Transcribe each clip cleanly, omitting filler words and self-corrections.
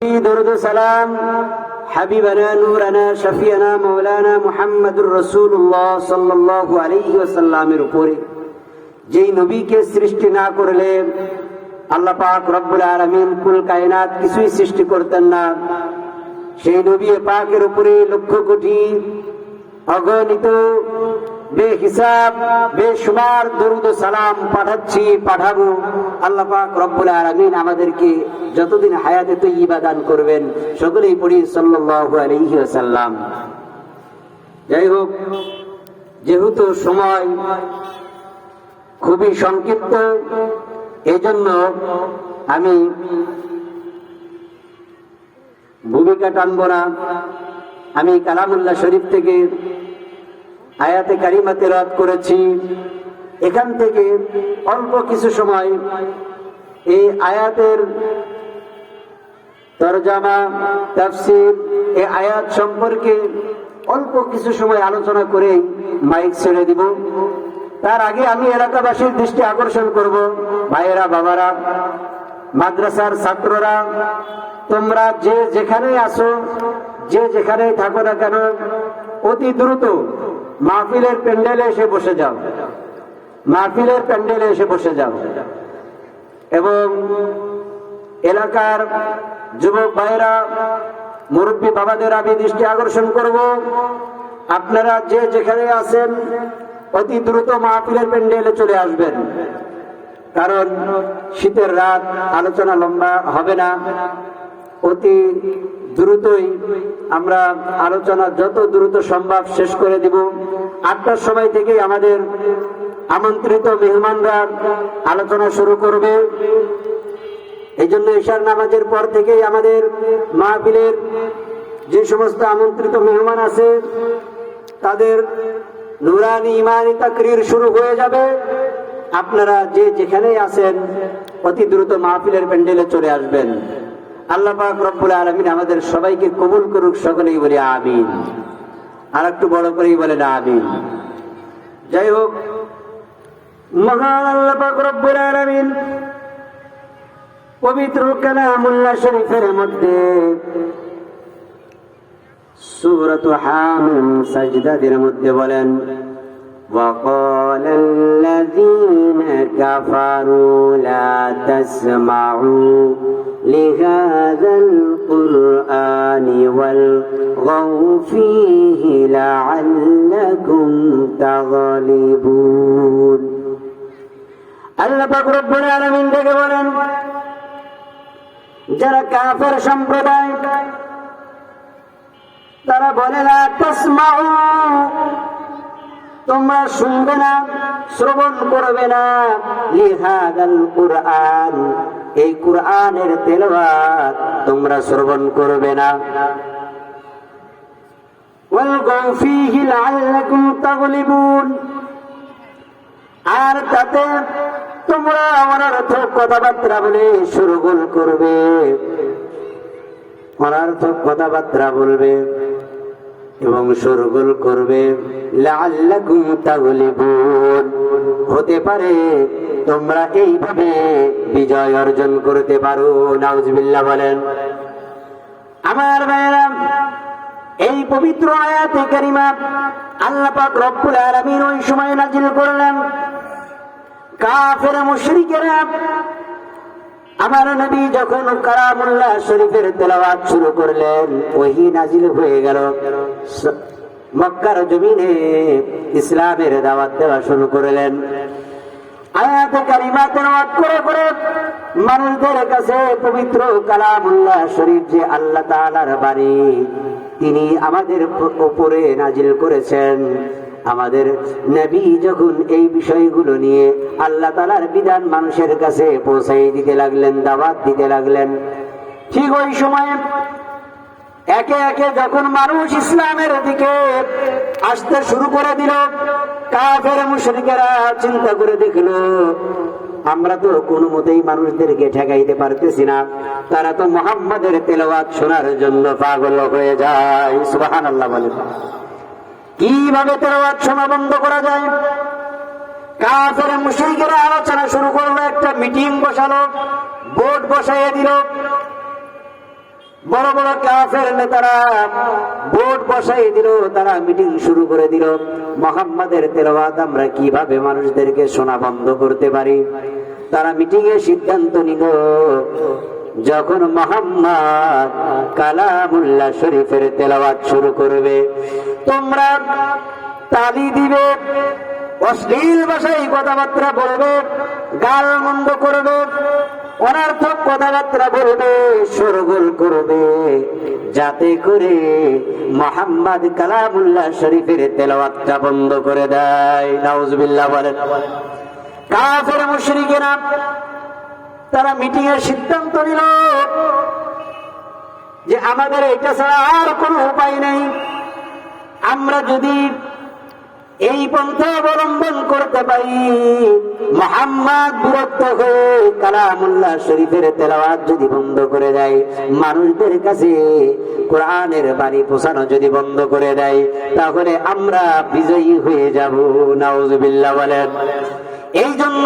दरुद सलाम हबीबना नूराना शफियाना मौलाना मुहम्मदुर रसूलुल्लाह सल्लल्लाहु अलैहि ওয়াসাল্লামের উপরে যেই নবীকে সৃষ্টি না করলে আল্লাহ পাক রব্বুল আলামিন কুল কায়নাত কিছুই সৃষ্টি করতেন না। সেই নবী পাকের উপরে লক্ষ কোটি অগণিত বেহিসাব বেশুমার দরুদ সালাম পাঠাবো। আল্লাহ পাক রব্বুল আলামিন আমাদেরকে যতদিন হায়াতে তৈয়্যিবা দান করবেন সকলেই পড়ি সাল্লাল্লাহু আলাইহি ওয়াসাল্লাম। যাই হোক, যেহেতু সময় খুবই সংক্ষিপ্ত, এজন্য আমি ভূমিকা টানব না। আমি কালামুল্লাহ শরীফ থেকে আয়াতে কারিমা তেলাওয়াত করেছি। এখান থেকে অল্প কিছু সময় এই আয়াতের তরজমা তাফসীর, এই আয়াত সম্পর্কে অল্প কিছু সময় আলোচনা করে মাইক ছেড়ে দিব। তার আগে আমি এলাকাবাসীর দৃষ্টি আকর্ষণ করব, ভাইয়েরা, বাবারা, মাদ্রাসার ছাত্ররা, তোমরা যে যেখানে আসো, যে যেখানে থাকো না কেন, অতি দ্রুত মাহফিলের প্যান্ডেলে এসে বসে যাও, মাহফিলের প্যান্ডেলে এসে বসে যাও। এবং এলাকার যুবক ভাইরা, মুরব্বী বাবাদের আমি দৃষ্টি আকর্ষণ করব, আপনারা যে যেখানে আছেন অতি দ্রুত মাহফিলের প্যান্ডেলে চলে আসবেন। কারণ শীতের রাত, আলোচনা লম্বা হবে না, অতি দ্রুতই আমরা আলোচনা যত দ্রুত সম্ভব শেষ করে দিব। 8টার সময় থেকেই আমাদের আমন্ত্রিত মেহমানরা আলোচনা শুরু করবে। এই জন্য ঈশার নামাজের পর থেকেই আমাদের মাহফিলের যে সমস্ত আমন্ত্রিত মেহমান আছে তাদের নুরানি ইমানি তাকরীর শুরু হয়ে যাবে। আপনারা যে যেখানেই আছেন অতি দ্রুত মাহফিলের প্যান্ডেলে চলে আসবেন। আল্লাহ পাক রব্বুল আলামিন আমাদের সবাইকে কবুল করুক, সকলেই বলি আমিন। আর একটু বড় করেই বলেন আমিন। যাই হোক, মহান আল্লাহ পাক রব্বুল আলামিন পবিত্র কালামুল্লাহ শরীফের মধ্যে সূরাত হামিম সাজদার মধ্যে বলেন, وقال الذين كفروا لا تسمعوا لهذا القرآن والغوا فيه لعلكم تغلبون। আল্লাহ পাক রব্বুল আলামিন ডেকে বলেন, যারা কাফের সম্প্রদায় তারা বলে, লা তাসমাউ, তোমরা শুনবে না, শ্রবণ করবে না, লিহাদাল কুরআন, এই কুরআনের তেলাওয়াত তোমরা শ্রবণ করবে না, ওয়ালগাউ ফীহি লাআল্লাকুম তাগলিবুন, আর তাতে তোমরা অনর্থক কথাবার্তা বলে শোরগোল করবে, অনর্থক কথাবার্তা বলবে এবং শোরগোল করবে। লাআল্লাকুম তাগলিবুন, হতে পারে তোমরা এইভাবে বিজয় অর্জন করতে পারো। নাউজুবিল্লাহ বলেন। আমার ভাইয়েরা, এই পবিত্র আয়াতে কারিমা আল্লাহ পাক রব্বুল আলামিন ওই সময় নাজিল করলেন, কাফের মুশরিকেরা আমার নবী যখন কালামুল্লাহ শরীফের তেলাওয়াত শুরু করলেন, ওহী নাজিল হয়ে গেল। মক্কার জমিনে ইসলামের দাওয়াত দেওয়া শুরু করলেন। আয়াতে কারিমা তেলাওয়াত করে করে মানুষদের কাছে পবিত্র কালামুল্লাহ শরীফ যে আল্লাহ তাআলার বাণী, তিনি আমাদের উপরে নাজিল করেছেন। আমাদের নবী যখন এই বিষয়গুলো নিয়ে আল্লাহ তাআলার বিধান মানুষের কাছে পৌঁছাই দিতে লাগলেন, দাওয়াত দিতে লাগলেন, ঠিক ওই সময়ে একে একে যখন মানুষ ইসলামের দিকে আসতে শুরু করে দিল, কাফের মুশরিকেরা চিন্তা করে দেখলো, আমরা তো কোনো মতেই মানুষদেরকে ঠেকাইতে পারতেছি না, তারা তো মুহাম্মাদের তেলাওয়াত শোনার জন্য পাগল হয়ে যায়। সুবহানাল্লাহ বলেন। কিভাবে তেলাওয়াত শোনা বন্ধ করা যায়? কাফের মুশরিকেরা আলোচনা শুরু করলো, একটা মিটিং বসালো, বোর্ড বসাইয়ে দিল, বড় বড় কাফের নেতারা ভোট বসাই দিল, তারা মিটিং শুরু করে দিল, মুহাম্মাদের তেলাওয়াত আমরা কিভাবে মানুষদেরকে শোনা বন্ধ করতে পারি। তারা মিটিং এ সিদ্ধান্ত নিল, যখন মুহাম্মদ কালামুল্লাহ শরীফের তেলাওয়াত শুরু করবে, তোমরা তালি দিবে, অশ্লীল ভাষায় কথাবার্তা বলবে, গাল মন্দ করবে, অনর্থক কথাবার্তা বলবে, শোরগোল করবে, যাতে করে মুহাম্মদ কালামুল্লাহ শরীফের তেলাওয়াতটা বন্ধ করে দেয়। নাউজুবিল্লাহ বলেন। কাফের মুশরিকেরা তারা মিটিং এর সিদ্ধান্ত নিল যে আমাদের এটা ছাড়া আর কোনো উপায় নেই, আমরা যদি এই পন্থা অবলম্বন করতে পারি, মুহাম্মদ বিরক্ত হয়ে কালামুল্লাহ শরীফের তেলাওয়াত যদি বন্ধ করে দেয়, মানুষদের কাছে কোরআনের বাণী পৌঁছানো যদি বন্ধ করে দেয়, তাহলে আমরা বিজয়ী হয়ে যাব। নাউজুবিল্লাহ বলেন। এই জন্য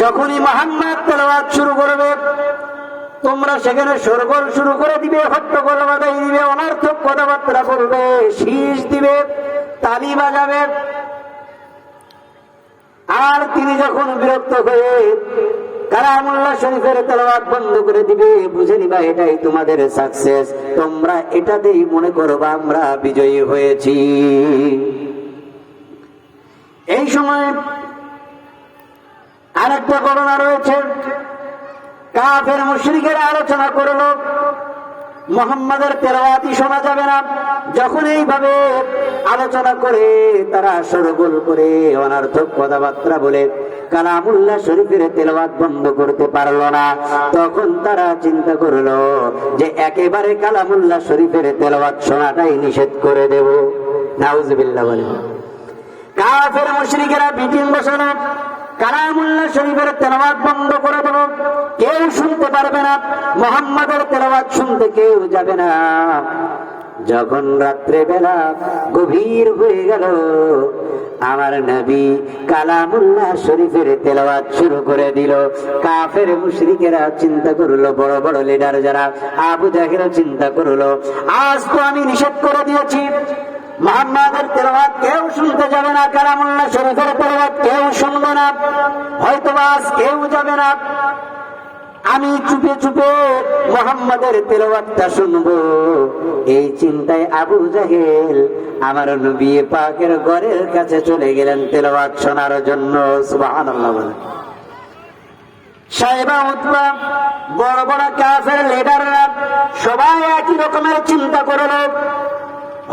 যখনই মুহাম্মদ তেলাওয়াত শুরু করবে, তোমরা সেখানে শোরগোল শুরু করে দিবে, হট্টগোল বাজাই দিবে, অনর্থক কথাবার্তা বলবে, শীষ দিবে, তালি বাজাবে। আর তিনি যখন বিরক্ত হয়ে কালামুল্লাহ শরীফের তেলাওয়াত বন্ধ করে দিবে, বুঝে নিবা এটাই তোমাদের সাকসেস, তোমরা এটাতেই মনে করবা আমরা বিজয়ী হয়েছি। এই সময় আরেকটা ঘটনা রয়েছে। কাফের মুশরিকেরা আলোচনা করলো মুহাম্মাদের তেলাওয়াতই শোনা যাবে না। যখন এইভাবে আলোচনা করে, তারা শোরগোল করে, অনর্থক কথাবার্তা বলে কালামুল্লাহ শরীফের তেলাওয়াত বন্ধ করতে পারলো না, তখন তারা চিন্তা করলো যে একেবারে কালামুল্লাহ শরীফের তেলাওয়াত শোনাটাই নিষেধ করে দেব। নাউজুবিল্লাহ বলেন। কাফের মুশরিকেরা মিটিং বসানো, কালামুল্লাহ শরীফের তেলাওয়াত বন্ধ করে দেব, কেউ শুনতে পারবে না, মুহাম্মাদের তেলাওয়াত শুনতে কেউ যাবে না। যখন রাত্রে বেলা গভীর হয়ে গেল, আমার নবী কালামুল্লাহ শরীফের তেলাওয়াত শুরু করে দিল। কাফের মুশরিকেরা চিন্তা করলো, বড় বড় লিডার যারা, আবু জাহেল চিন্তা করলো, আজ তো আমি নিষেধ করে দিয়েছি, মুহাম্মাদের তেলাওয়াত কেউ শুনতে যাবে না, কালামুল্লাহ শরীফের তেলাওয়াত কেউ শুনবে না, হয়তো আজ কেউ যাবে না, আমি চুপে চুপে মুহাম্মাদের তেলাওয়াতটা শুনবো। এই চিন্তায় আবু জাহেল আমার নবী পাকের ঘরের কাছে চলে গেলেন তেলাওয়াত শোনার জন্য। সুবহানাল্লাহ বলেন। সাহেবা উতবা, বড় বড় কাফের লিডাররা সবাই একই রকমের চিন্তা করলো,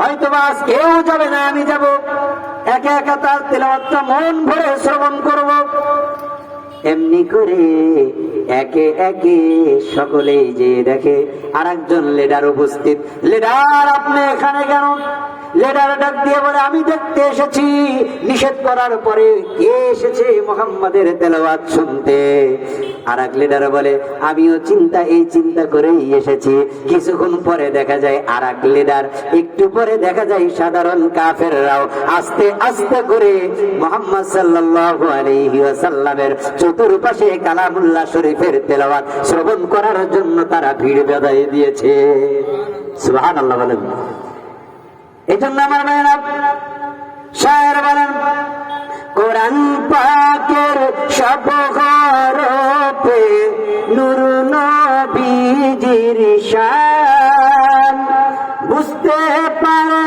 হয়তো আজ কেউ যাবে না, আমি যাব, একা একা তার তেলাওয়াতটা মন ভরে শ্রবণ করব। এমনি করে একে একে সকলেই যে দেখে আরেকজন লিডার উপস্থিত। লিডার, আপনি এখানে কেন? লিডার ডাক দিয়ে বলে, আমি দেখতে এসেছি নিষেধ করার পরে কে এসেছে মুহাম্মাদের তেলাওয়াত শুনতে। আরেক লিডার বলে, আমিও এই চিন্তা করেই এসেছি। কিছুক্ষণ পরে দেখা যায় আরেক লিডার, একটু পরে দেখা যায় সাধারণ কাফেররাও আস্তে আস্তে করে মুহাম্মদ সাল্লাল্লাহু আলাইহি ওয়াসাল্লামের চতুর্পাশে কালামুল্লাহ শরীফের তেলাওয়াত শ্রবণ করার জন্য তারা ভিড় বাঁধিয়ে দিয়েছে। সুবহানাল্লাহ বলেন। এজন্য আমার ভাইরা, শায়ের বলেন, কোরআন পাকের সব হরফে নূর নবীজির শান, বুঝতে পারে